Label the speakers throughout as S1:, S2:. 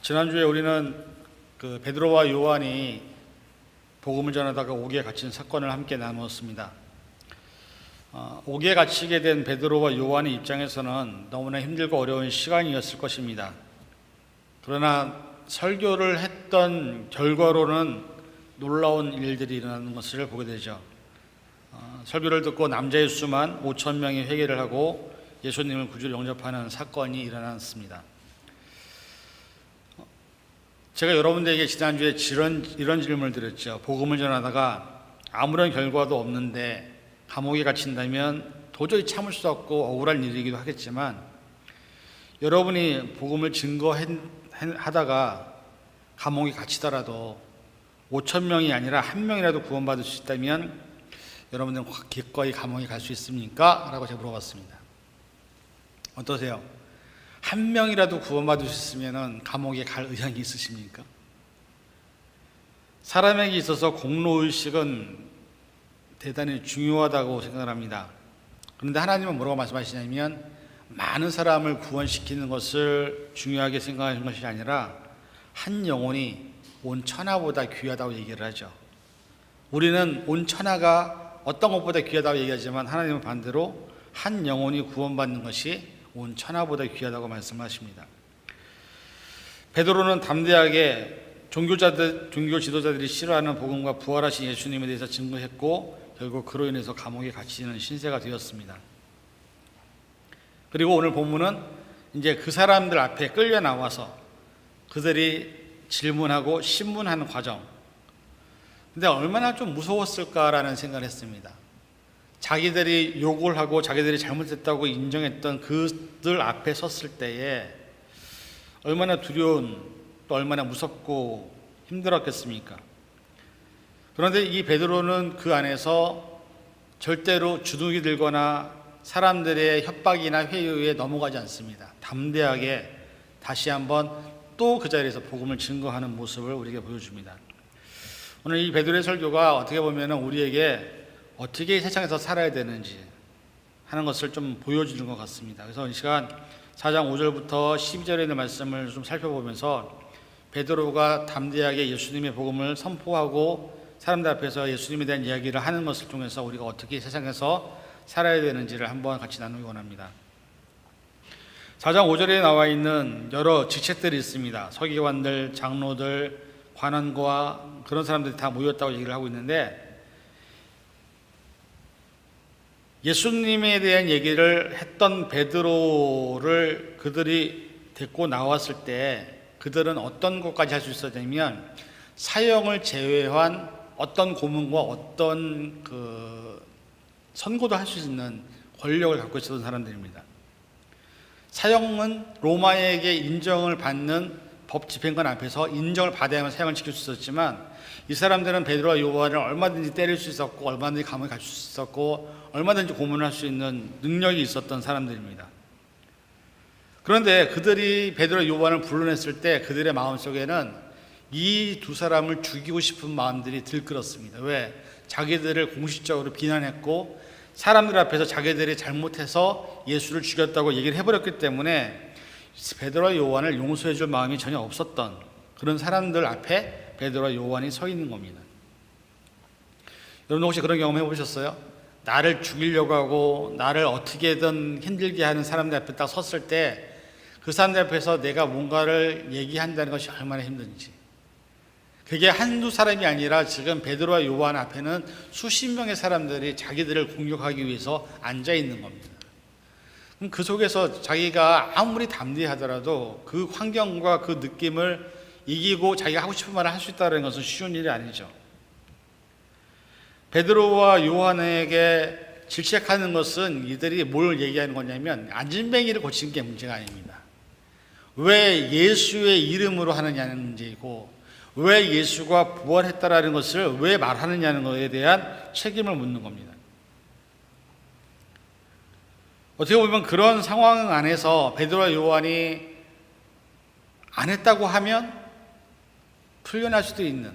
S1: 지난주에 우리는 베드로와 요한이 복음을 전하다가 옥에 갇힌 사건을 함께 나누었습니다. 옥에 갇히게 된 베드로와 요한의 입장에서는 너무나 힘들고 어려운 시간이었을 것입니다. 그러나 설교를 했던 결과로는 놀라운 일들이 일어나는 것을 보게 되죠. 설교를 듣고 남자의 수만 5천 명이 회개를 하고 예수님을 구주로 영접하는 사건이 일어났습니다. 제가 여러분들에게 지난주에 이런 질문을 드렸죠. 복음을 전하다가 아무런 결과도 없는데 감옥에 갇힌다면 도저히 참을 수 없고 억울한 일이기도 하겠지만, 여러분이 복음을 증거하다가 감옥에 갇히더라도 5천 명이 아니라 한 명이라도 구원받을 수 있다면 여러분들은 기꺼이 감옥에 갈 수 있습니까? 라고 제가 물어봤습니다. 어떠세요? 한 명이라도 구원받을 수 있으면 감옥에 갈 의향이 있으십니까? 사람에게 있어서 공로의식은 대단히 중요하다고 생각을 합니다. 그런데 하나님은 뭐라고 말씀하시냐면, 많은 사람을 구원시키는 것을 중요하게 생각하는 것이 아니라 한 영혼이 온 천하보다 귀하다고 얘기를 하죠. 우리는 온 천하가 어떤 것보다 귀하다고 얘기하지만, 하나님은 반대로 한 영혼이 구원받는 것이 온 천하보다 귀하다고 말씀하십니다. 베드로는 담대하게 종교 지도자들이 싫어하는 복음과 부활하신 예수님에 대해서 증거했고, 결국 그로 인해서 감옥에 갇히는 신세가 되었습니다. 그리고 오늘 본문은 이제 그 사람들 앞에 끌려 나와서 그들이 질문하고 신문하는 과정. 근데 얼마나 좀 무서웠을까라는 생각을 했습니다. 자기들이 욕을 하고 자기들이 잘못했다고 인정했던 그들 앞에 섰을 때에 얼마나 두려운, 또 얼마나 무섭고 힘들었겠습니까? 그런데 이 베드로는 그 안에서 절대로 주눅이 들거나 사람들의 협박이나 회유에 넘어가지 않습니다. 담대하게 다시 한번 또 그 자리에서 복음을 증거하는 모습을 우리에게 보여줍니다. 오늘 이 베드로의 설교가 어떻게 보면 우리에게 어떻게 세상에서 살아야 되는지 하는 것을 좀 보여주는 것 같습니다. 그래서 이 시간 4장 5절부터 12절에 있는 말씀을 좀 살펴보면서 베드로가 담대하게 예수님의 복음을 선포하고 사람들 앞에서 예수님에 대한 이야기를 하는 것을 통해서 우리가 어떻게 세상에서 살아야 되는지를 한번 같이 나누기 원합니다. 4장 5절에 나와 있는 여러 직책들이 있습니다. 서기관들, 장로들, 관원과 그런 사람들이 다 모였다고 얘기를 하고 있는데, 예수님에 대한 얘기를 했던 베드로를 그들이 데리고 나왔을 때 그들은 어떤 것까지 할 수 있었냐면, 사형을 제외한 어떤 고문과 어떤 선고도 할 수 있는 권력을 갖고 있었던 사람들입니다. 사형은 로마에게 인정을 받는 법 집행관 앞에서 인정을 받아야만 사형을 지킬 수 있었지만, 이 사람들은 베드로와 요한을 얼마든지 때릴 수 있었고, 얼마든지 감옥에 갈 수 있었고, 얼마든지 고문을 할 수 있는 능력이 있었던 사람들입니다. 그런데 그들이 베드로와 요한을 불러냈을 때 그들의 마음속에는 이 두 사람을 죽이고 싶은 마음들이 들끓었습니다. 왜? 자기들을 공식적으로 비난했고 사람들 앞에서 자기들이 잘못해서 예수를 죽였다고 얘기를 해버렸기 때문에 베드로와 요한을 용서해 줄 마음이 전혀 없었던 그런 사람들 앞에 베드로와 요한이 서 있는 겁니다. 여러분 혹시 그런 경험 해보셨어요? 나를 죽이려고 하고 나를 어떻게든 힘들게 하는 사람들 앞에 딱 섰을 때 그 사람들 앞에서 내가 뭔가를 얘기한다는 것이 얼마나 힘든지. 그게 한두 사람이 아니라 지금 베드로와 요한 앞에는 수십 명의 사람들이 자기들을 공격하기 위해서 앉아 있는 겁니다. 그럼 그 속에서 자기가 아무리 담대하더라도 그 환경과 그 느낌을 이기고 자기가 하고 싶은 말을 할 수 있다는 것은 쉬운 일이 아니죠. 베드로와 요한에게 질책하는 것은 이들이 뭘 얘기하는 거냐면, 안진뱅이를 고치는 게 문제가 아닙니다. 왜 예수의 이름으로 하느냐는 문제이고, 왜 예수가 부활했다라는 것을 왜 말하느냐는 것에 대한 책임을 묻는 겁니다. 어떻게 보면 그런 상황 안에서 베드로와 요한이 안 했다고 하면 풀려날 수도 있는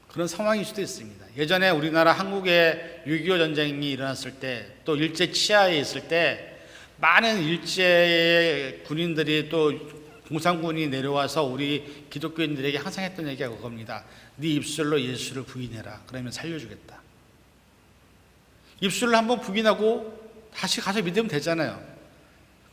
S1: 그런 상황일 수도 있습니다. 예전에 우리나라 한국에 6.25 전쟁이 일어났을 때, 또 일제 치하에 있을 때 많은 일제의 군인들이 또 공산군이 내려와서 우리 기독교인들에게 항상 했던 얘기가 그겁니다. 네 입술로 예수를 부인해라. 그러면 살려주겠다. 입술로 한번 부인하고 다시 가서 믿으면 되잖아요.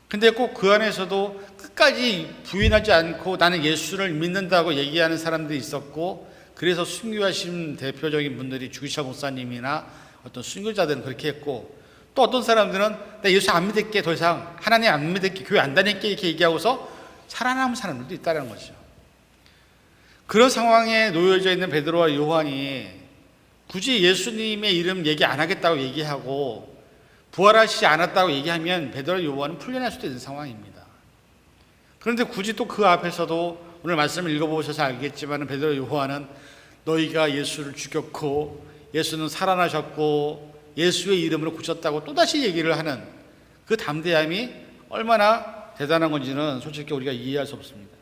S1: 근데 꼭 그 안에서도 끝까지 부인하지 않고 나는 예수를 믿는다고 얘기하는 사람들이 있었고, 그래서 순교하신 대표적인 분들이 주기철 목사님이나 어떤 순교자들은 그렇게 했고, 또 어떤 사람들은 나 예수 안 믿을게, 더 이상 하나님 안 믿을게, 교회 안 다닐게 이렇게 얘기하고서 살아남은 사람들도 있다는 거죠. 그런 상황에 놓여져 있는 베드로와 요한이 굳이 예수님의 이름 얘기 안 하겠다고 얘기하고 부활하시지 않았다고 얘기하면 베드로와 요한은 풀려날 수도 있는 상황입니다. 그런데 굳이 또 그 앞에서도 오늘 말씀을 읽어보셔서 알겠지만 베드로와 요한은 너희가 예수를 죽였고 예수는 살아나셨고 예수의 이름으로 고쳤다고 또다시 얘기를 하는 그 담대함이 얼마나 대단한 건지는 솔직히 우리가 이해할 수 없습니다.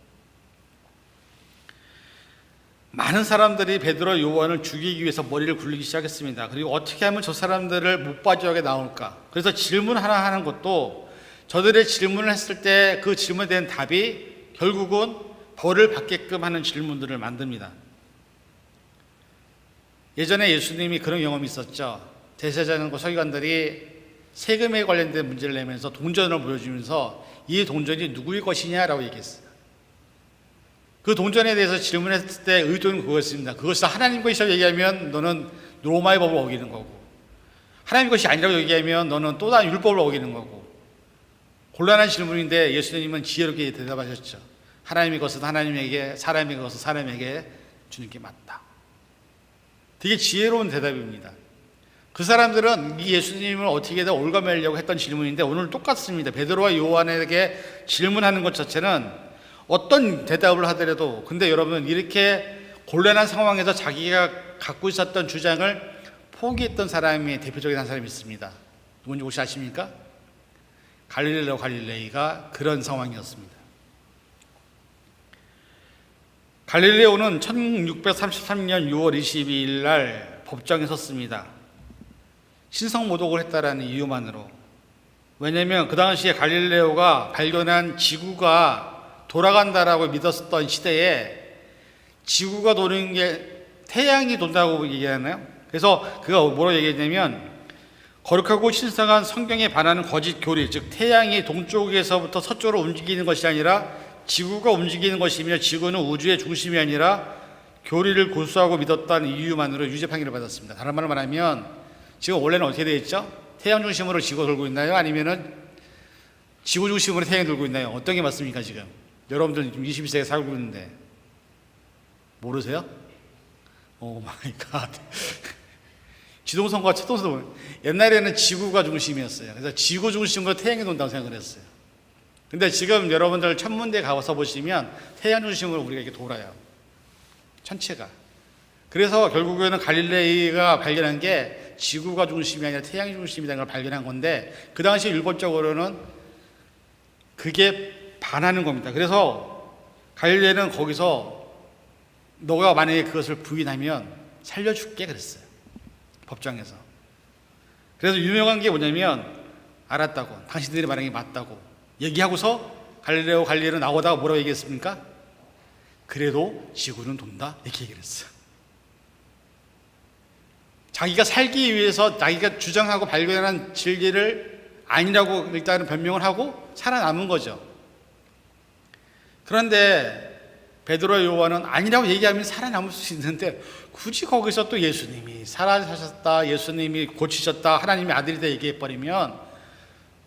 S1: 많은 사람들이 베드로 요한을 죽이기 위해서 머리를 굴리기 시작했습니다. 그리고 어떻게 하면 저 사람들을 못 빠지게 나올까? 그래서 질문 하나 하는 것도 저들의 질문을 했을 때 그 질문에 대한 답이 결국은 벌을 받게끔 하는 질문들을 만듭니다. 예전에 예수님이 그런 경험이 있었죠. 대제사장과 서기관들이 세금에 관련된 문제를 내면서 동전을 보여주면서 이 동전이 누구의 것이냐라고 얘기했어요. 그 동전에 대해서 질문했을 때 의도는 그것입니다. 그것이 하나님 것이라고 얘기하면 너는 로마의 법을 어기는 거고, 하나님 것이 아니라고 얘기하면 너는 또 다른 율법을 어기는 거고. 곤란한 질문인데 예수님은 지혜롭게 대답하셨죠. 하나님의 것은 하나님에게, 사람의 것은 사람에게 주는 게 맞다. 되게 지혜로운 대답입니다. 그 사람들은 이 예수님을 어떻게든 올가매려고 했던 질문인데 오늘 똑같습니다. 베드로와 요한에게 질문하는 것 자체는 어떤 대답을 하더라도, 근데 여러분 이렇게 곤란한 상황에서 자기가 갖고 있었던 주장을 포기했던 사람이 대표적인 한 사람이 있습니다. 누군지 혹시 아십니까? 갈릴레오 갈릴레이가 그런 상황이었습니다. 갈릴레오는 1633년 6월 22일 날 법정에 섰습니다. 신성모독을 했다라는 이유만으로. 왜냐하면 그 당시에 갈릴레오가 발견한 지구가 돌아간다라고 믿었던 시대에 지구가 도는 게 태양이 돈다고 얘기하나요? 그래서 그가 뭐라고 얘기했냐면 거룩하고 신성한 성경에 반하는 거짓 교리, 즉 태양이 동쪽에서부터 서쪽으로 움직이는 것이 아니라 지구가 움직이는 것이며 지구는 우주의 중심이 아니라 교리를 고수하고 믿었다는 이유만으로 유죄 판결을 받았습니다. 다른 말로 말하면 지금 원래는 어떻게 되어 있죠? 태양 중심으로 지구가 돌고 있나요? 아니면은 지구 중심으로 태양이 돌고 있나요? 어떤 게 맞습니까 지금? 여러분들 지금 21세기에 살고 있는데 모르세요? 오 마이 갓. 지동선과 최동선, 옛날에는 지구가 중심이었어요. 그래서 지구 중심으로 태양이 돈다고 생각을 했어요. 근데 지금 여러분들 천문대에 가서 보시면 태양 중심으로 우리가 이렇게 돌아요. 천체가. 그래서 결국에는 갈릴레이가 발견한 게 지구가 중심이 아니라 태양이 중심이라는 걸 발견한 건데, 그 당시 율법적으로는 그게 반하는 겁니다. 그래서 갈릴레이는 거기서 너가 만약에 그것을 부인하면 살려줄게 그랬어요. 법정에서. 그래서 유명한 게 뭐냐면 알았다고, 당신들이 말한 게 맞다고 얘기하고서 갈릴레오 갈릴레이는 나오다가 뭐라고 얘기했습니까? 그래도 지구는 돈다 이렇게 얘기를 했어요. 자기가 살기 위해서 자기가 주장하고 발견한 진리를 아니라고 일단은 변명을 하고 살아남은 거죠. 그런데 베드로와 요한은 아니라고 얘기하면 살아남을 수 있는데 굳이 거기서 또 예수님이 살아나셨다, 예수님이 고치셨다, 하나님의 아들이다 얘기해버리면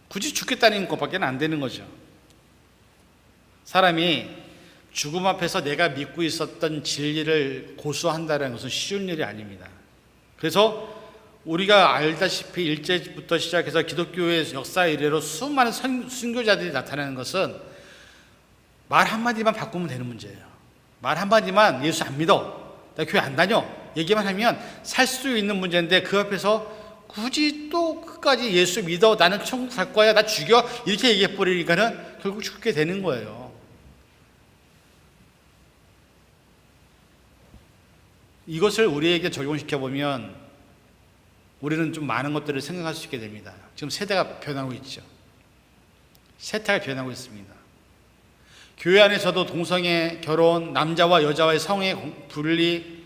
S1: 굳이 죽겠다는 것밖에 안 되는 거죠. 사람이 죽음 앞에서 내가 믿고 있었던 진리를 고수한다는 것은 쉬운 일이 아닙니다. 그래서 우리가 알다시피 1제부터 시작해서 기독교의 역사 이래로 수많은 순교자들이 나타나는 것은 말 한마디만 바꾸면 되는 문제예요. 말 한마디만 예수 안 믿어, 나 교회 안 다녀 얘기만 하면 살 수 있는 문제인데, 그 앞에서 굳이 또 끝까지 예수 믿어, 나는 천국 갈 거야, 나 죽여 이렇게 얘기해버리니까는 결국 죽게 되는 거예요. 이것을 우리에게 적용시켜보면 우리는 좀 많은 것들을 생각할 수 있게 됩니다. 지금 세대가 변하고 있죠. 세태가 변하고 있습니다. 교회 안에서도 동성애, 결혼, 남자와 여자와의 성의 분리,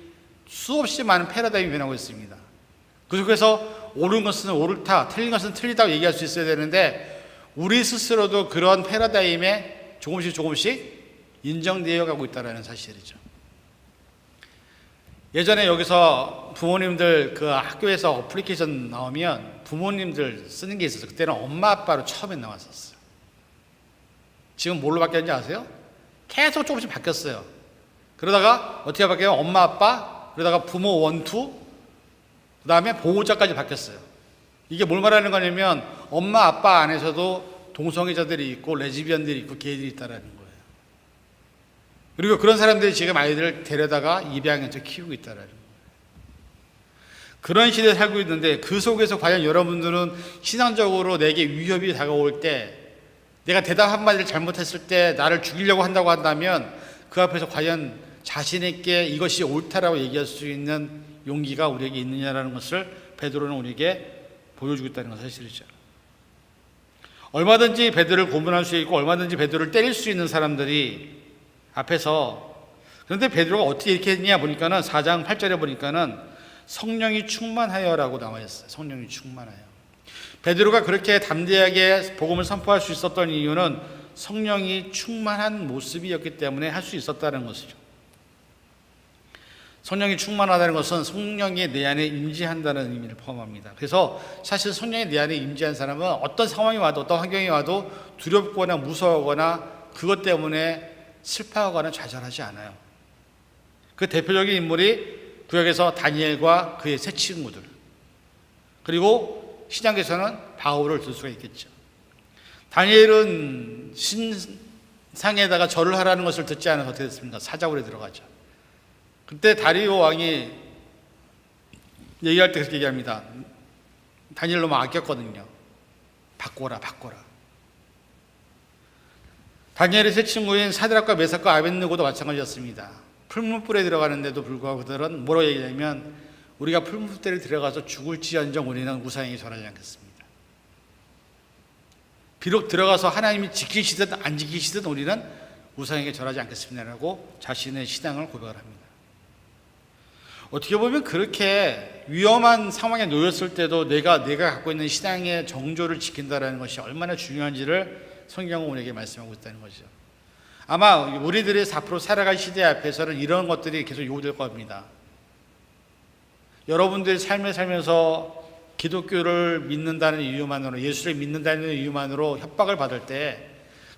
S1: 수없이 많은 패러다임이 변하고 있습니다. 그 속에서 옳은 것은 옳다, 틀린 것은 틀리다고 얘기할 수 있어야 되는데 우리 스스로도 그런 패러다임에 조금씩 인정되어 가고 있다는 사실이죠. 예전에 여기서 부모님들 그 학교에서 어플리케이션 나오면 부모님들 쓰는 게 있었어요. 그때는 엄마 아빠로 처음에 나왔었어요. 지금 뭘로 바뀌었는지 아세요? 계속 조금씩 바뀌었어요. 그러다가 어떻게 바뀌어요? 엄마 아빠, 그러다가 부모 원투, 그 다음에 보호자까지 바뀌었어요. 이게 뭘 말하는 거냐면 엄마 아빠 안에서도 동성애자들이 있고 레즈비언들이 있고 게이들이 있다는 거예요. 그리고 그런 사람들이 지금 아이들을 데려다가 입양해서 키우고 있다는 거예요. 그런 시대에 살고 있는데 그 속에서 과연 여러분들은 신앙적으로 내게 위협이 다가올 때 내가 대답 한마디를 잘못했을 때 나를 죽이려고 한다고 한다면 그 앞에서 과연 자신에게 이것이 옳다라고 얘기할 수 있는 용기가 우리에게 있느냐라는 것을 베드로는 우리에게 보여주고 있다는 사실이죠. 얼마든지 베드로를 고문할 수 있고 얼마든지 베드로를 때릴 수 있는 사람들이 앞에서, 그런데 베드로가 어떻게 이렇게 했냐 보니까는 4장 8절에 보니까는 성령이 충만하여라고 나와 있어요. 성령이 충만하여. 베드로가 그렇게 담대하게 복음을 선포할 수 있었던 이유는 성령이 충만한 모습이었기 때문에 할 수 있었다는 것이죠. 성령이 충만하다는 것은 성령이 내 안에 임재한다는 의미를 포함합니다. 그래서 사실 성령이 내 안에 임재한 사람은 어떤 상황이 와도 어떤 환경이 와도 두렵거나 무서워하거나 그것 때문에 슬퍼하거나 좌절하지 않아요. 그 대표적인 인물이 구약에서 다니엘과 그의 세 친구들, 그리고 신약에서는 바울을 들 수가 있겠죠. 다니엘은 신상에다가 절을 하라는 것을 듣지 않아서 어떻게 됐습니까? 사자굴에 들어가죠. 그때 다리오 왕이 얘기할 때 그렇게 얘기합니다. 다니엘 너무 아꼈거든요. 바꿔라. 다니엘의 세 친구인 사드락과 메삭과 아벳느고도 마찬가지였습니다. 풀무불에 들어가는데도 불구하고 그들은 뭐라고 얘기하냐면 우리가 풀무불에 들어가서 죽을지언정 우리는 우상에게 절하지 않겠습니다. 비록 들어가서 하나님이 지키시든 안 지키시든 우리는 우상에게 절하지 않겠습니다라고 자신의 신앙을 고백을 합니다. 어떻게 보면 그렇게 위험한 상황에 놓였을 때도 내가 갖고 있는 신앙의 정조를 지킨다는 것이 얼마나 중요한지를 성경은 우리에게 말씀하고 있다는 거죠. 아마 우리들이 앞으로 살아갈 시대 앞에서는 이런 것들이 계속 요구될 겁니다. 여러분들이 삶을 살면서 기독교를 믿는다는 이유만으로, 예수를 믿는다는 이유만으로 협박을 받을 때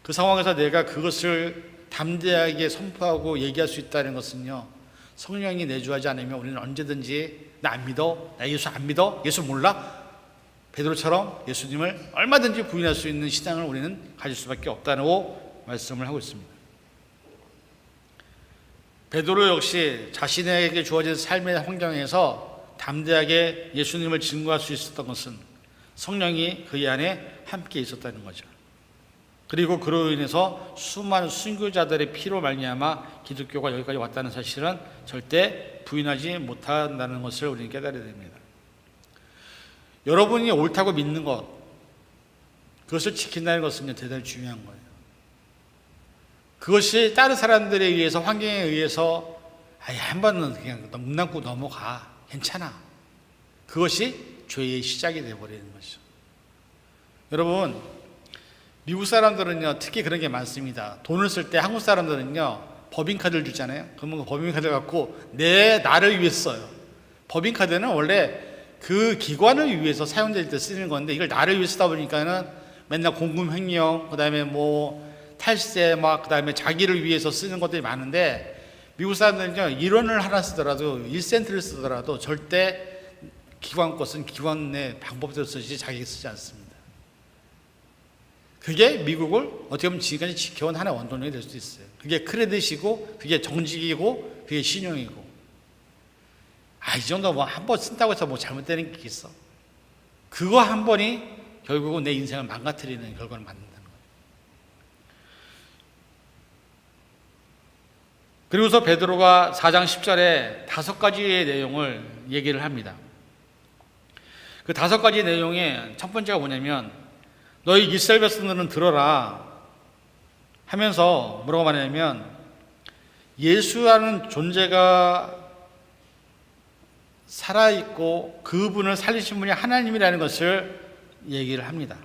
S1: 그 상황에서 내가 그것을 담대하게 선포하고 얘기할 수 있다는 것은요, 성령이 내주하지 않으면 우리는 언제든지 나 안 믿어, 나 예수 안 믿어, 예수 몰라, 베드로처럼 예수님을 얼마든지 부인할 수 있는 신앙을 우리는 가질 수밖에 없다고 말씀을 하고 있습니다. 베드로 역시 자신에게 주어진 삶의 환경에서 담대하게 예수님을 증거할 수 있었던 것은 성령이 그의 안에 함께 있었다는 거죠. 그리고 그로 인해서 수많은 순교자들의 피로 말미암아 기독교가 여기까지 왔다는 사실은 절대 부인하지 못한다는 것을 우리는 깨달아야 됩니다. 여러분이 옳다고 믿는 것, 그것을 지킨다는 것은 대단히 중요한 거예요. 그것이 다른 사람들에 의해서, 환경에 의해서 한 번은 그냥 문 남고 넘어가, 괜찮아, 그것이 죄의 시작이 되어버리는 거죠. 여러분, 미국 사람들은요 특히 그런 게 많습니다. 돈을 쓸 때 한국 사람들은요 법인카드를 주잖아요. 그러면 그 법인카드를 갖고 나를 위해서 써요. 법인카드는 원래 그 기관을 위해서 사용될 때 쓰는 건데 이걸 나를 위해서 쓰다 보니까는 맨날 공금횡령, 그 다음에 탈세, 그 다음에 자기를 위해서 쓰는 것들이 많은데 미국 사람들은요 1원을 하나 쓰더라도 1센트를 쓰더라도 절대 기관 것은 기관의 방법대로 쓰지 자기가 쓰지 않습니다. 그게 미국을 어떻게 보면 지금까지 지켜온 하나의 원동력이 될 수도 있어요. 그게 크레딧이고, 그게 정직이고, 그게 신용이고. 이 정도 한 번 쓴다고 해서 잘못되는 게 있어. 그거 한 번이 결국은 내 인생을 망가뜨리는 결과를 만든다는 거예요. 그리고서 베드로가 4장 10절에 5가지의 내용을 얘기를 합니다. 그 5가지 내용의 첫 번째가 뭐냐면 너희 이스라엘 백성들은 들어라. 하면서 뭐라고 말하냐면 예수라는 존재가 살아있고 그분을 살리신 분이 하나님이라는 것을 얘기를 합니다.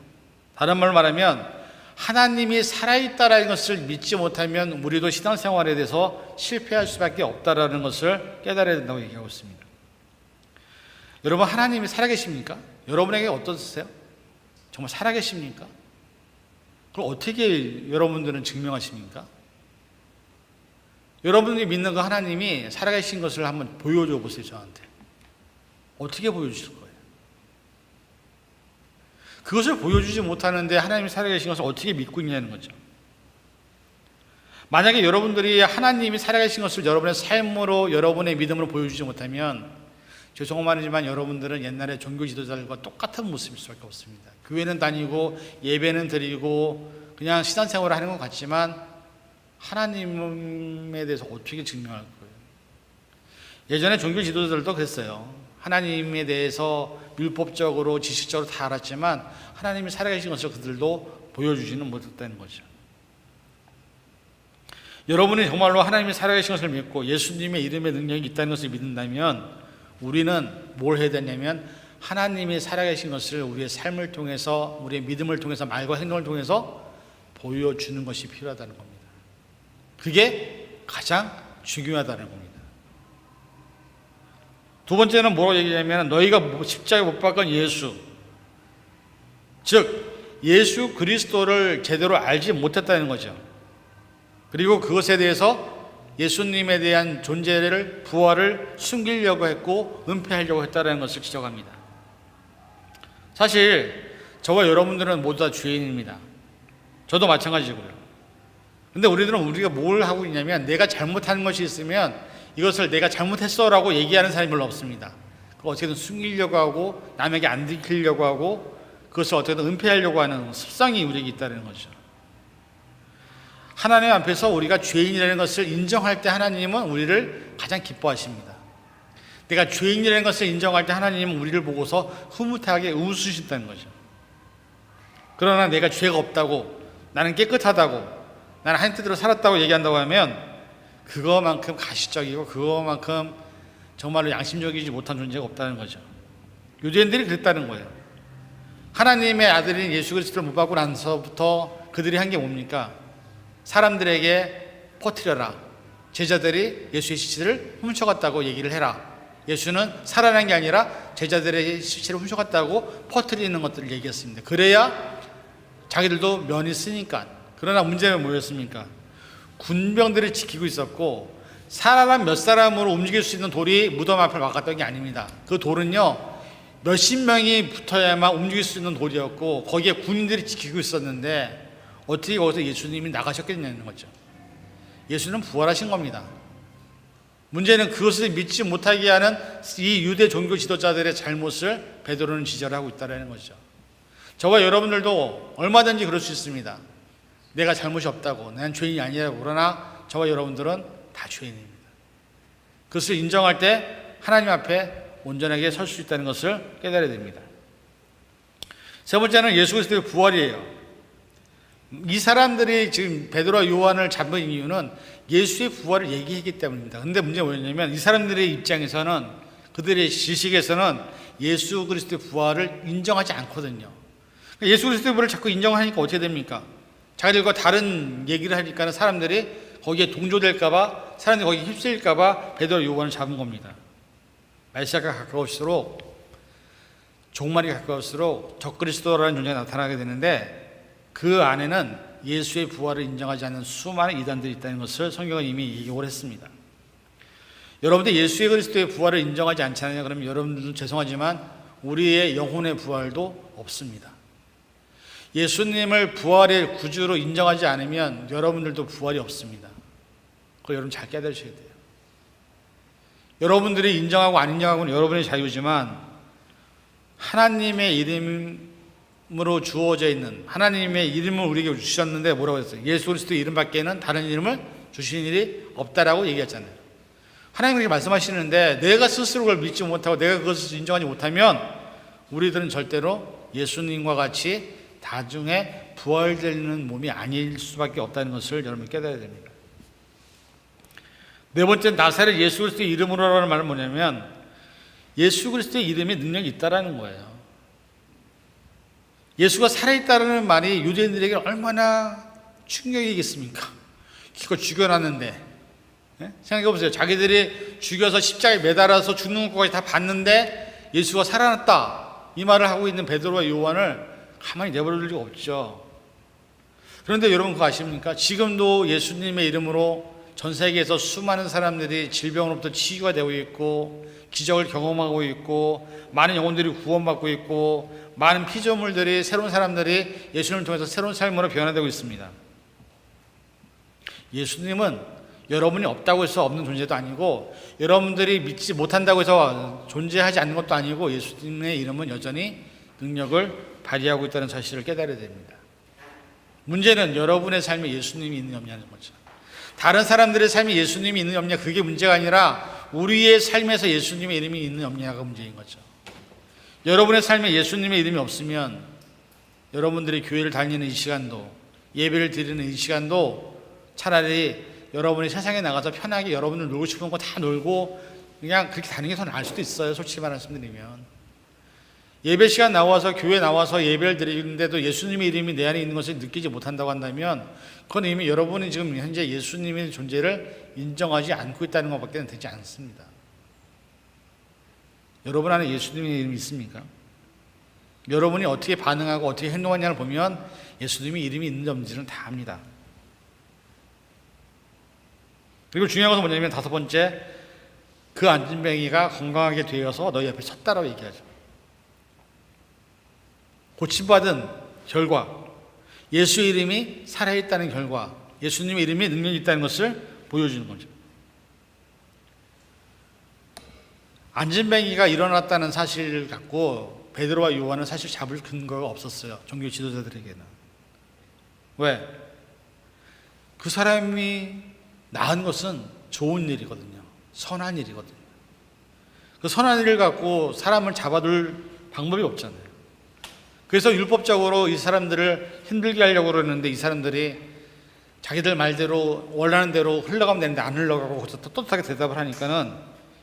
S1: 다른 말로 말하면 하나님이 살아있다라는 것을 믿지 못하면 우리도 신앙생활에 대해서 실패할 수밖에 없다라는 것을 깨달아야 된다고 얘기하고 있습니다. 여러분, 하나님이 살아계십니까? 여러분에게 어떠세요? 정말 살아계십니까? 그럼 어떻게 여러분들은 증명하십니까? 여러분들이 믿는 그 하나님이 살아계신 것을 한번 보여줘 보세요, 저한테. 어떻게 보여주실 거예요? 그것을 보여주지 못하는데 하나님이 살아계신 것을 어떻게 믿고 있냐는 거죠. 만약에 여러분들이 하나님이 살아계신 것을 여러분의 삶으로, 여러분의 믿음으로 보여주지 못하면 죄송하지만 여러분들은 옛날에 종교 지도자들과 똑같은 모습일 수밖에 없습니다. 교회는 다니고 예배는 드리고 그냥 신앙생활을 하는 것 같지만 하나님에 대해서 어떻게 증명할 거예요? 예전에 종교 지도자들도 그랬어요. 하나님에 대해서 율법적으로 지식적으로 다 알았지만 하나님이 살아계신 것을 그들도 보여주지는 못했다는 거죠. 여러분이 정말로 하나님이 살아계신 것을 믿고 예수님의 이름의 능력이 있다는 것을 믿는다면 우리는 뭘 해야 되냐면 하나님이 살아계신 것을 우리의 삶을 통해서, 우리의 믿음을 통해서, 말과 행동을 통해서 보여주는 것이 필요하다는 겁니다. 그게 가장 중요하다는 겁니다. 두 번째는 뭐라고 얘기하냐면 너희가 십자가에 못 박은 예수, 즉 예수 그리스도를 제대로 알지 못했다는 거죠. 그리고 그것에 대해서 예수님에 대한 존재를, 부활을 숨기려고 했고 은폐하려고 했다는 것을 지적합니다. 사실 저와 여러분들은 모두 다 죄인입니다. 저도 마찬가지고요. 근데 우리가 뭘 하고 있냐면 내가 잘못한 것이 있으면 이것을 내가 잘못했어라고 얘기하는 사람이 별로 없습니다. 그걸 어떻게든 숨기려고 하고 남에게 안 들키려고 하고 그것을 어떻게든 은폐하려고 하는 습성이 우리에게 있다는 거죠. 하나님 앞에서 우리가 죄인이라는 것을 인정할 때 하나님은 우리를 가장 기뻐하십니다. 내가 죄인이라는 것을 인정할 때 하나님은 우리를 보고서 흐뭇하게 웃으신다는 거죠. 그러나 내가 죄가 없다고, 나는 깨끗하다고, 나는 하나님 뜻대로 살았다고 얘기한다고 하면 그거만큼 가시적이고 그거만큼 정말로 양심적이지 못한 존재가 없다는 거죠. 유대인들이 그랬다는 거예요. 하나님의 아들인 예수 그리스도를 못 받고 나서부터 그들이 한 게 뭡니까? 사람들에게 퍼뜨려라. 제자들이 예수의 시체를 훔쳐갔다고 얘기를 해라. 예수는 살아난 게 아니라 제자들의 시체를 훔쳐갔다고 퍼뜨리는 것들을 얘기했습니다. 그래야 자기들도 면이 쓰니까. 그러나 문제는 뭐였습니까? 군병들을 지키고 있었고 사람 몇 사람으로 움직일 수 있는 돌이 무덤 앞을 막았던 게 아닙니다. 그 돌은요 몇십 명이 붙어야만 움직일 수 있는 돌이었고 거기에 군인들이 지키고 있었는데 어떻게 거기서 예수님이 나가셨겠냐는 거죠. 예수는 부활하신 겁니다. 문제는 그것을 믿지 못하게 하는 이 유대 종교 지도자들의 잘못을 베드로는 지적하고 있다는 거죠. 저와 여러분들도 얼마든지 그럴 수 있습니다. 내가 잘못이 없다고, 난 죄인이 아니라고. 그러나 저와 여러분들은 다 죄인입니다. 그것을 인정할 때 하나님 앞에 온전하게 설 수 있다는 것을 깨달아야 됩니다. 세 번째는 예수 그리스도의 부활이에요. 이 사람들이 지금 베드로와 요한을 잡은 이유는 예수의 부활을 얘기했기 때문입니다. 그런데 문제가 뭐였냐면 이 사람들의 입장에서는, 그들의 지식에서는 예수 그리스도의 부활을 인정하지 않거든요. 예수 그리스도의 부활을 자꾸 인정하니까 어떻게 됩니까? 자기들과 다른 얘기를 하니까 사람들이 거기에 동조될까봐, 사람들이 거기에 휩쓸릴까봐 베드로와 요한을 잡은 겁니다. 말세가 가까울수록, 종말이 가까울수록 적그리스도라는 존재가 나타나게 되는데 그 안에는 예수의 부활을 인정하지 않는 수많은 이단들이 있다는 것을 성경은 이미 예고를 했습니다. 여러분들 예수의 그리스도의 부활을 인정하지 않지 않느냐 그러면 여러분들도 죄송하지만 우리의 영혼의 부활도 없습니다. 예수님을 부활의 구주로 인정하지 않으면 여러분들도 부활이 없습니다. 그걸 여러분 잘 깨달으셔야 돼요. 여러분들이 인정하고 안 인정하고는 여러분의 자유지만 하나님의 이름으로 주어져 있는, 하나님의 이름을 우리에게 주셨는데 뭐라고 했어요? 예수 그리스도의 이름밖에는 다른 이름을 주신 일이 없다라고 얘기했잖아요. 하나님 그렇게 말씀하시는데 내가 스스로 그걸 믿지 못하고 내가 그것을 인정하지 못하면 우리들은 절대로 예수님과 같이 나중에 부활되는 몸이 아닐 수밖에 없다는 것을 여러분 깨달아야 됩니다. 네 번째, 나사렛 예수 그리스도의 이름으로라는 말은 뭐냐면 예수 그리스도의 이름에 능력이 있다라는 거예요. 예수가 살아있다는 말이 유대인들에게 얼마나 충격이겠습니까? 기껏 죽여놨는데, 생각해 보세요. 자기들이 죽여서 십자가에 매달아서 죽는 것까지 다 봤는데 예수가 살아났다, 이 말을 하고 있는 베드로와 요한을 가만히 내버려둘 리가 없죠. 그런데 여러분 그거 아십니까? 지금도 예수님의 이름으로 전 세계에서 수많은 사람들이 질병으로부터 치유가 되고 있고, 기적을 경험하고 있고, 많은 영혼들이 구원받고 있고, 많은 피조물들이, 새로운 사람들이 예수님을 통해서 새로운 삶으로 변화되고 있습니다. 예수님은 여러분이 없다고 해서 없는 존재도 아니고, 여러분들이 믿지 못한다고 해서 존재하지 않는 것도 아니고, 예수님의 이름은 여전히 능력을 발휘하고 있다는 사실을 깨달아야 됩니다. 문제는 여러분의 삶에 예수님이 있느냐 없냐는 거죠. 다른 사람들의 삶에 예수님이 있느냐 없냐, 그게 문제가 아니라 우리의 삶에서 예수님의 이름이 있느냐 없냐가 문제인 거죠. 여러분의 삶에 예수님의 이름이 없으면 여러분들이 교회를 다니는 이 시간도, 예배를 드리는 이 시간도 차라리 여러분이 세상에 나가서 편하게 여러분들 놀고 싶은 거 다 놀고 그냥 그렇게 다니는 게 더 나을 수도 있어요. 솔직히 말씀드리면. 예배 시간 나와서, 교회 나와서 예배를 드리는데도 예수님의 이름이 내 안에 있는 것을 느끼지 못한다고 한다면 그건 이미 여러분이 지금 현재 예수님의 존재를 인정하지 않고 있다는 것밖에 되지 않습니다. 여러분 안에 예수님의 이름이 있습니까? 여러분이 어떻게 반응하고 어떻게 행동하냐를 보면 예수님의 이름이 있는지 없는지는 다 압니다. 그리고 중요한 것은 뭐냐면 다섯 번째, 그 안진뱅이가 건강하게 되어서 너희 옆에 섰다라고 얘기하죠. 고침받은 결과, 예수의 이름이 살아있다는 결과, 예수님의 이름에 능력이 있다는 것을 보여주는 거죠. 안진뱅이가 일어났다는 사실을 갖고 베드로와 요한은 사실 잡을 근거가 없었어요. 종교 지도자들에게는. 왜? 그 사람이 나은 것은 좋은 일이거든요. 선한 일이거든요. 그 선한 일을 갖고 사람을 잡아둘 방법이 없잖아요. 그래서 율법적으로 이 사람들을 힘들게 하려고 그러는데 이 사람들이 자기들 말대로 원하는 대로 흘러가면 되는데 안 흘러가고 떳떳하게 대답을 하니까는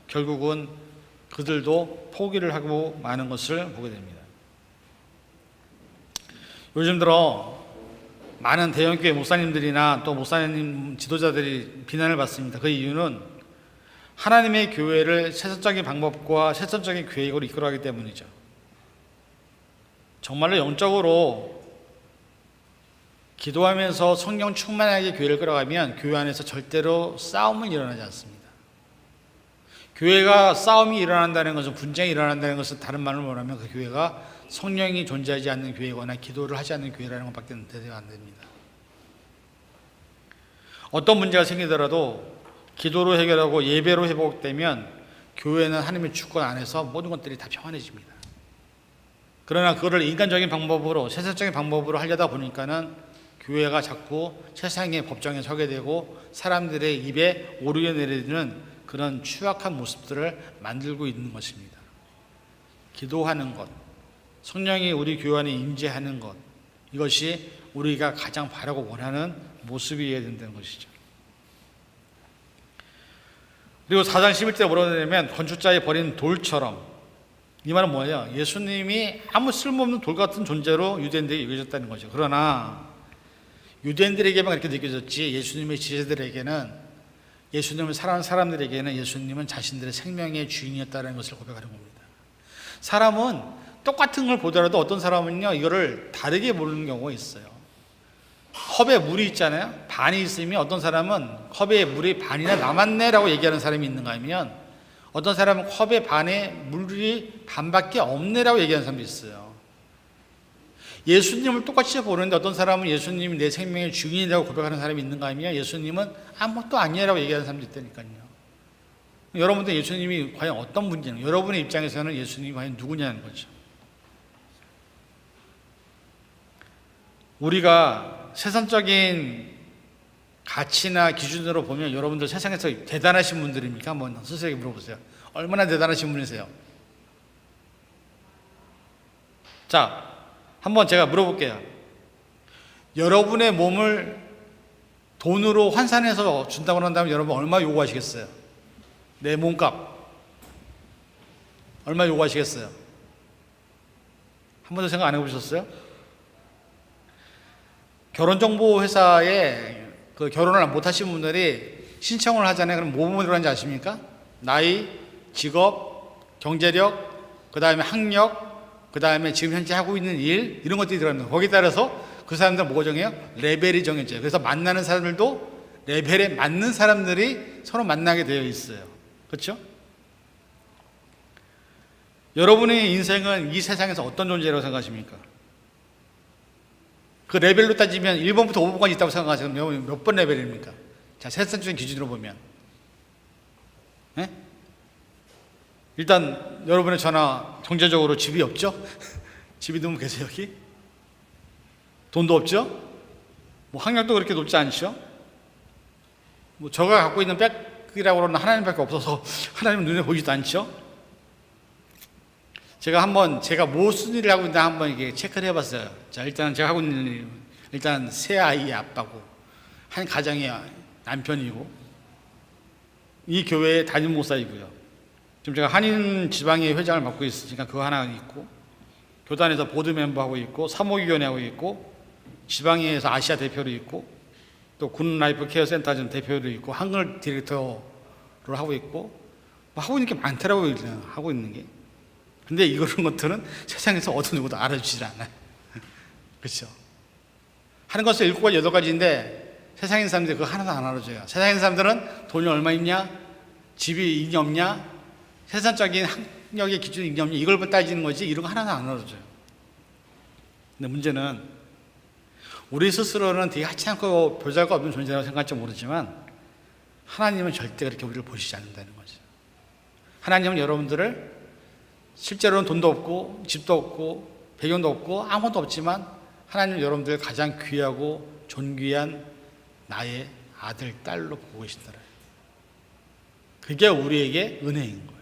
S1: 결국은 그들도 포기를 하고 마는 것을 보게 됩니다. 요즘 들어 많은 대형교회 목사님들이나 또 목사님 지도자들이 비난을 받습니다. 그 이유는 하나님의 교회를 세상적인 방법과 세상적인 계획으로 이끌어가기 때문이죠. 정말로 영적으로 기도하면서 성령 충만하게 교회를 끌어가면 교회 안에서 절대로 싸움은 일어나지 않습니다. 교회가 싸움이 일어난다는 것은, 분쟁이 일어난다는 것은 다른 말로 말하면 그 교회가 성령이 존재하지 않는 교회거나 기도를 하지 않는 교회라는 것밖에 대세가 안 됩니다. 어떤 문제가 생기더라도 기도로 해결하고 예배로 회복되면 교회는 하나님의 주권 안에서 모든 것들이 다 평안해집니다. 그러나 그거를 인간적인 방법으로, 세상적인 방법으로 하려다 보니까는 교회가 자꾸 세상의 법정에 서게 되고 사람들의 입에 오르게 내리는 그런 추악한 모습들을 만들고 있는 것입니다. 기도하는 것, 성령이 우리 교회 안에 임재하는 것, 이것이 우리가 가장 바라고 원하는 모습이어야 된다는 것이죠. 그리고 4장 11절에 뭐라고 되냐면 건축자의 버린 돌처럼, 이 말은 뭐예요? 예수님이 아무 쓸모없는 돌 같은 존재로 유대인들에게 여겨졌다는 거죠. 그러나 유대인들에게만 그렇게 느껴졌지 예수님의 지체들에게는, 예수님을 사랑하는 사람들에게는 예수님은 자신들의 생명의 주인이었다는 것을 고백하는 겁니다. 사람은 똑같은 걸 보더라도 어떤 사람은요 이거를 다르게 보는 경우가 있어요. 컵에 물이 있잖아요. 반이 있으면 어떤 사람은 컵에 물이 반이나 남았네라고 얘기하는 사람이 있는가 하면 어떤 사람은 컵에 반에 물이 반밖에 없네라고 얘기하는 사람도 있어요. 예수님을 똑같이 보는데 어떤 사람은 예수님이 내 생명의 주인이라고 고백하는 사람이 있는가 하면 예수님은 아무것도 아니라고 얘기하는 사람도 있다니까요. 여러분들 예수님이 과연 어떤 분인지, 여러분의 입장에서는 예수님이 과연 누구냐는 거죠. 우리가 세상적인 가치나 기준으로 보면 여러분들 세상에서 대단하신 분들입니까? 한번 스스로에게 물어보세요. 얼마나 대단하신 분이세요? 자, 한번 제가 물어볼게요. 여러분의 몸을 돈으로 환산해서 준다고 한다면 여러분 얼마 요구하시겠어요? 내 몸값 얼마 요구하시겠어요? 한 번도 생각 안 해보셨어요? 결혼정보회사에 그 결혼을 못 하신 분들이 신청을 하잖아요. 그럼 뭐뭐 들어가는지 아십니까? 나이, 직업, 경제력, 그 다음에 학력, 그 다음에 지금 현재 하고 있는 일, 이런 것들이 들어갑니다. 거기에 따라서 그 사람들 뭐가 정해요? 레벨이 정해져요. 그래서 만나는 사람들도 레벨에 맞는 사람들이 서로 만나게 되어 있어요. 그렇죠? 여러분의 인생은 이 세상에서 어떤 존재라고 생각하십니까? 그 레벨로 따지면 1번부터 5번까지 있다고 생각하세요. 몇 번 레벨입니까? 자, 세상적인 기준으로 보면. 네? 일단 여러분의 전화 경제적으로 집이 없죠? 집이 누구 계세요 여기? 돈도 없죠? 뭐 학력도 그렇게 높지 않죠? 뭐 저가 갖고 있는 백이라고 하는 하나님밖에 없어서 하나님 눈에 보이지도 않죠? 제가 무슨 일을 하고 있나 한번 이게 체크를 해봤어요. 자, 일단 제가 하고 있는 일, 일단 세 아이의 아빠고, 한 가정의 남편이고, 이 교회의 담임 목사이고요. 지금 제가 한인 지방의 회장을 맡고 있으니까 그거 하나 있고, 교단에서 보드 멤버 하고 있고, 사모위원회 하고 있고, 지방에서 아시아 대표로 있고, 또 군 라이프 케어 센터 대표로 있고, 한글 디렉터를 하고 있고, 뭐 하고 있는 게 많더라고요. 하고 있는 게. 근데 이런 것들은 세상에서 어떤 누구도 알아주질 않아요. 그렇죠? 하는 것은 7가지, 8가지인데 세상에 있는 사람들이 그거 하나도 안 알아줘요. 세상에 있는 사람들은 돈이 얼마 있냐, 집이 있냐 없냐, 세상적인 학력의 기준이 있냐 없냐, 이걸 따지는 거지 이런 거 하나도 안 알아줘요. 근데 문제는 우리 스스로는 되게 하찮고 별잘거 없는 존재라고 생각할지 모르지만 하나님은 절대 그렇게 우리를 보시지 않는다는 거죠. 하나님은 여러분들을 실제로는 돈도 없고 집도 없고 배경도 없고 아무것도 없지만 하나님은 여러분들을 가장 귀하고 존귀한 나의 아들, 딸로 보고 계신다. 그게 우리에게 은혜인 거예요.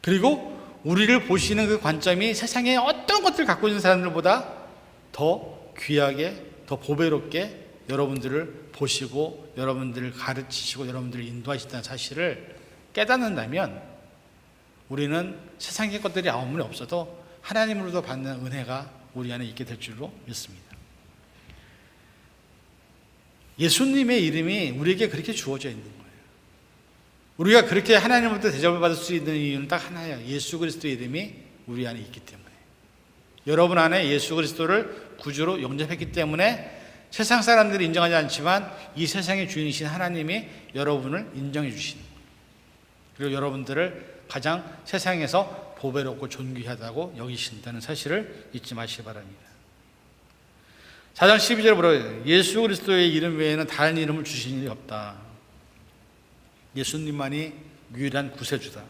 S1: 그리고 우리를 보시는 그 관점이 세상에 어떤 것들을 갖고 있는 사람들보다 더 귀하게, 더 보배롭게 여러분들을 보시고 여러분들을 가르치시고 여러분들을 인도하신다는 사실을 깨닫는다면 우리는 세상의 것들이 아무리 없어도 하나님으로도 받는 은혜가 우리 안에 있게 될 줄로 믿습니다. 예수님의 이름이 우리에게 그렇게 주어져 있는 거예요. 우리가 그렇게 하나님으로부터 대접을 받을 수 있는 이유는 딱 하나예요. 예수 그리스도의 이름이 우리 안에 있기 때문에. 여러분 안에 예수 그리스도를 구주로 영접했기 때문에 세상 사람들이 인정하지 않지만 이 세상의 주인이신 하나님이 여러분을 인정해 주시는 거예요. 그리고 여러분들을 가장 세상에서 보배롭고 존귀하다고 여기신다는 사실을 잊지 마시기 바랍니다. 4장 12절에 뭐라고요? 예수 그리스도의 이름 외에는 다른 이름을 주신 일이 없다. 예수님만이 유일한 구세주다.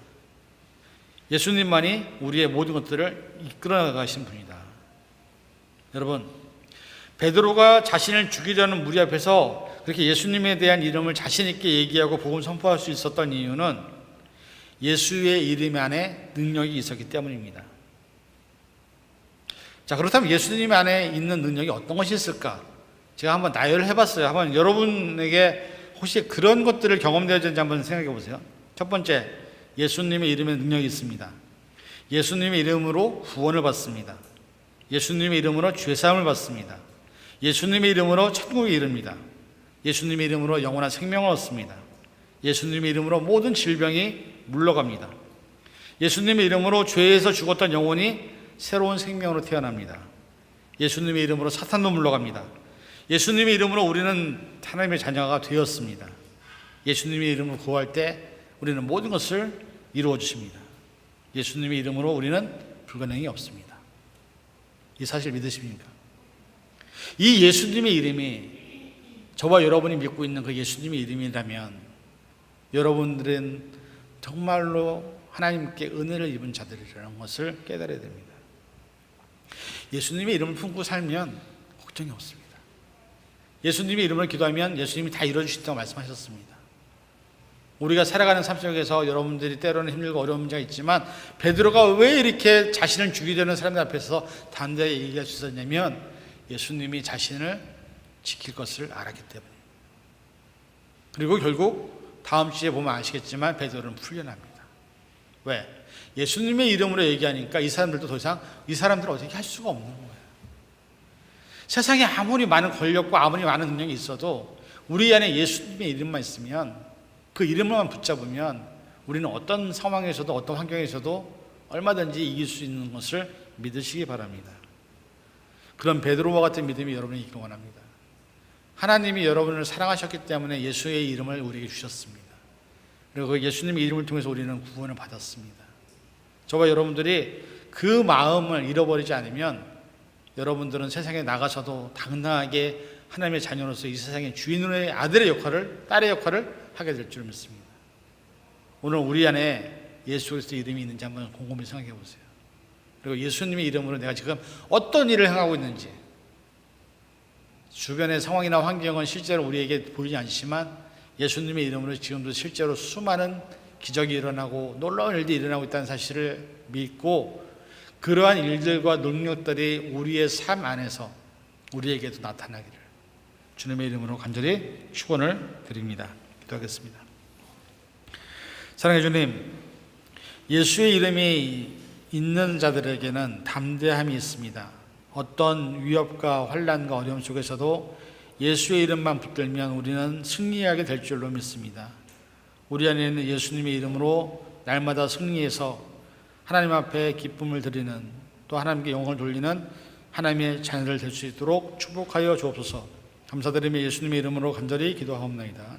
S1: 예수님만이 우리의 모든 것들을 이끌어 나가신 분이다. 여러분, 베드로가 자신을 죽이려는 무리 앞에서 그렇게 예수님에 대한 이름을 자신 있게 얘기하고 복음 선포할 수 있었던 이유는 예수의 이름 안에 능력이 있었기 때문입니다. 자, 그렇다면 예수님 안에 있는 능력이 어떤 것이 있을까? 제가 한번 나열을 해봤어요. 한번 여러분에게 혹시 그런 것들을 경험되었는지 한번 생각해 보세요. 첫 번째, 예수님의 이름에 능력이 있습니다. 예수님의 이름으로 구원을 받습니다. 예수님의 이름으로 죄사함을 받습니다. 예수님의 이름으로 천국에 이릅니다. 예수님의 이름으로 영원한 생명을 얻습니다. 예수님의 이름으로 모든 질병이 물러갑니다. 예수님의 이름으로 죄에서 죽었던 영혼이 새로운 생명으로 태어납니다. 예수님의 이름으로 사탄도 물러갑니다. 예수님의 이름으로 우리는 하나님의 자녀가 되었습니다. 예수님의 이름으로 구할 때 우리는 모든 것을 이루어 주십니다. 예수님의 이름으로 우리는 불가능이 없습니다. 이 사실 믿으십니까? 이 예수님의 이름이 저와 여러분이 믿고 있는 그 예수님의 이름이라면 여러분들은 정말로 하나님께 은혜를 입은 자들이라는 것을 깨달아야 됩니다. 예수님의 이름을 품고 살면 걱정이 없습니다. 예수님의 이름을 기도하면 예수님이 다 이루어주신다고 말씀하셨습니다. 우리가 살아가는 삶 속에서 여러분들이 때로는 힘들고 어려운 문제가 있지만 베드로가 왜 이렇게 자신을 죽이려는 사람들 앞에서 담대하게 얘기할 수 있었냐면 예수님이 자신을 지킬 것을 알았기 때문입니다. 그리고 결국 다음 주에 보면 아시겠지만 베드로는 풀려납니다. 왜? 예수님의 이름으로 얘기하니까 이 사람들도 더 이상 이 사람들을 어떻게 할 수가 없는 거예요. 세상에 아무리 많은 권력과 아무리 많은 능력이 있어도 우리 안에 예수님의 이름만 있으면, 그 이름만 붙잡으면 우리는 어떤 상황에서도 어떤 환경에서도 얼마든지 이길 수 있는 것을 믿으시기 바랍니다. 그런 베드로와 같은 믿음이 여러분이 있기를 원합니다. 하나님이 여러분을 사랑하셨기 때문에 예수의 이름을 우리에게 주셨습니다. 그리고 그 예수님의 이름을 통해서 우리는 구원을 받았습니다. 저와 여러분들이 그 마음을 잃어버리지 않으면 여러분들은 세상에 나가서도 당당하게 하나님의 자녀로서 이 세상의 주인의 아들의 역할을, 딸의 역할을 하게 될 줄 믿습니다. 오늘 우리 안에 예수 그리스도의 이름이 있는지 한번 곰곰이 생각해 보세요. 그리고 예수님의 이름으로 내가 지금 어떤 일을 행하고 있는지, 주변의 상황이나 환경은 실제로 우리에게 보이지 않지만 예수님의 이름으로 지금도 실제로 수많은 기적이 일어나고 놀라운 일들이 일어나고 있다는 사실을 믿고, 그러한 일들과 능력들이 우리의 삶 안에서 우리에게도 나타나기를 주님의 이름으로 간절히 축원을 드립니다. 기도하겠습니다. 사랑해 주님, 예수의 이름이 있는 자들에게는 담대함이 있습니다. 어떤 위협과 환난과 어려움 속에서도 예수의 이름만 붙들면 우리는 승리하게 될 줄로 믿습니다. 우리 안에 있는 예수님의 이름으로 날마다 승리해서 하나님 앞에 기쁨을 드리는, 또 하나님께 영광을 돌리는 하나님의 자녀들 될 수 있도록 축복하여 주옵소서. 감사드리며 예수님의 이름으로 간절히 기도하옵나이다.